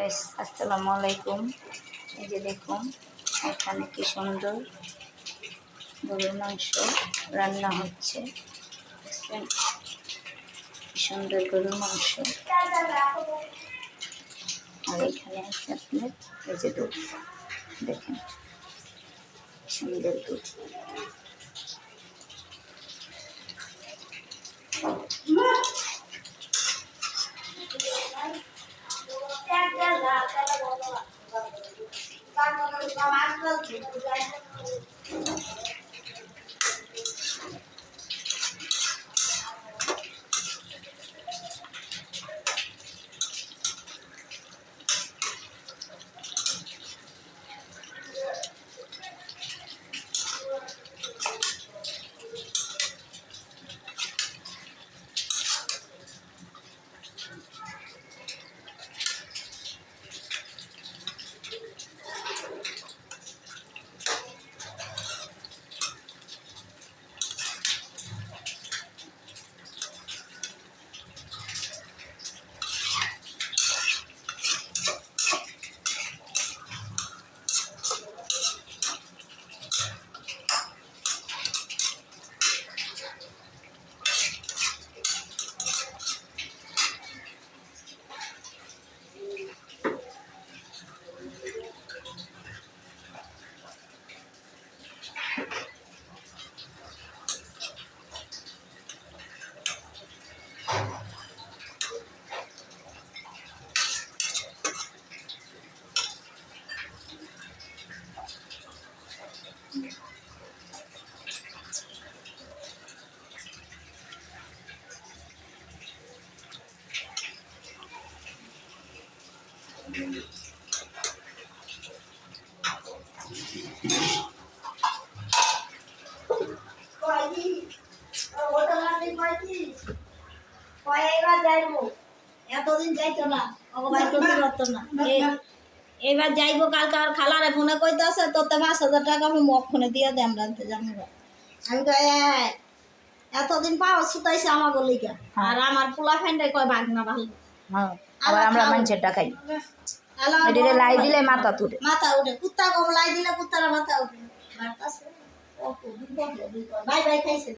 Guys আসসালামু আলাইকুম। এই যে দেখুন এখানে কি সুন্দর গরুর মাংস রান্না হচ্ছে। দেখছেন কি সুন্দর গরুর মাংস। আর এখানে আছে আপনার এই যে দুধ, দেখেন সুন্দর দুধ। এতদিন যাইতো না এবার যাইবো কালকে। আর খালারে ফোনে কইতেছে তোর 5,000 টাকা আমি মগ ফোনে দিয়ে দে, আমরা আনতে যাবো। আমি কই এতদিন পাওয়া সুতাইছে আমার গলিকা। আর আমার পোলা ফ্যান্ডে কয় ভাগনা ভালো। আবার আমরা মানুষের টাকাই এদিকে লাই দিলে মাথা উঠে কুত্তা কম লাই দিলে কুত্তারা মাথা উঠে। বাই বাই খাইছে।